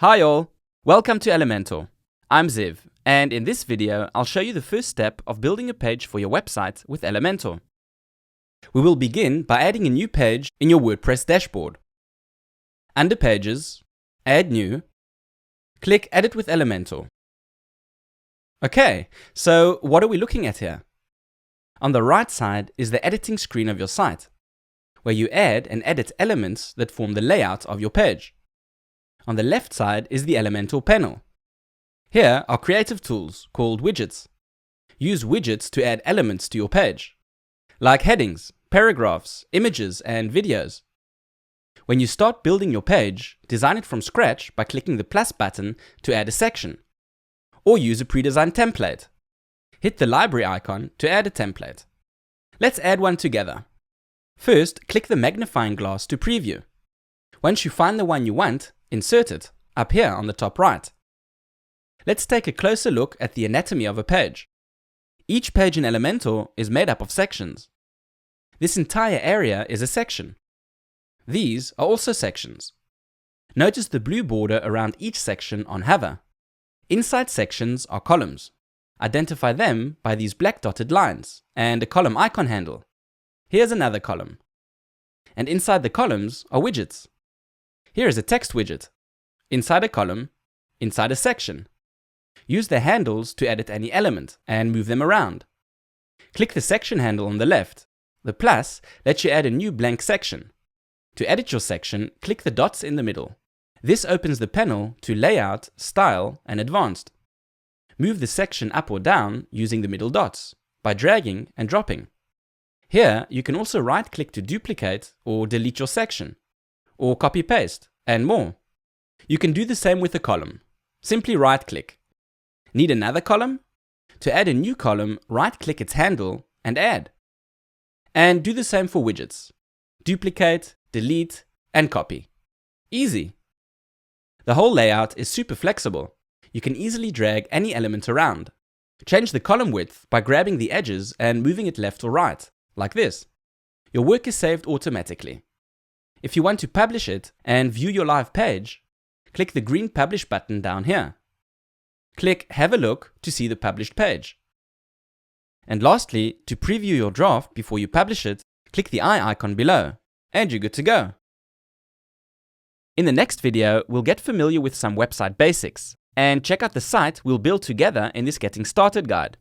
Hi all, welcome to Elementor. I'm Ziv, and in this video I'll show you the first step of building a page for your website with Elementor. We will begin by adding a new page in your WordPress dashboard. Under Pages, Add New, click Edit with Elementor. Okay, so what are we looking at here? On the right side is the editing screen of your site, where you add and edit elements that form the layout of your page. On the left side is the Elementor panel. Here are creative tools called widgets. Use widgets to add elements to your page, like headings, paragraphs, images, and videos. When you start building your page, design it from scratch by clicking the plus button to add a section, or use a pre-designed template. Hit the library icon to add a template. Let's add one together. First, click the magnifying glass to preview. Once you find the one you want, insert it up here on the top right. Let's take a closer look at the anatomy of a page. Each page in Elementor is made up of sections. This entire area is a section. These are also sections. Notice the blue border around each section on hover. Inside sections are columns. Identify them by these black dotted lines and a column icon handle. Here's another column. And inside the columns are widgets. Here is a text widget. Inside a column, inside a section. Use the handles to edit any element and move them around. Click the section handle on the left. The plus lets you add a new blank section. To edit your section, click the dots in the middle. This opens the panel to Layout, Style, and Advanced. Move the section up or down using the middle dots by dragging and dropping. Here, you can also right-click to duplicate or delete your section, or copy-paste, and more. You can do the same with a column. Simply right-click. Need another column? To add a new column, right-click its handle and add. And do the same for widgets. Duplicate, delete, and copy. Easy. The whole layout is super flexible. You can easily drag any element around. Change the column width by grabbing the edges and moving it left or right, like this. Your work is saved automatically. If you want to publish it and view your live page, click the green Publish button down here. Click Have a Look to see the published page. And lastly, to preview your draft before you publish it, click the eye icon below, and you're good to go. In the next video, we'll get familiar with some website basics, and check out the site we'll build together in this Getting Started guide.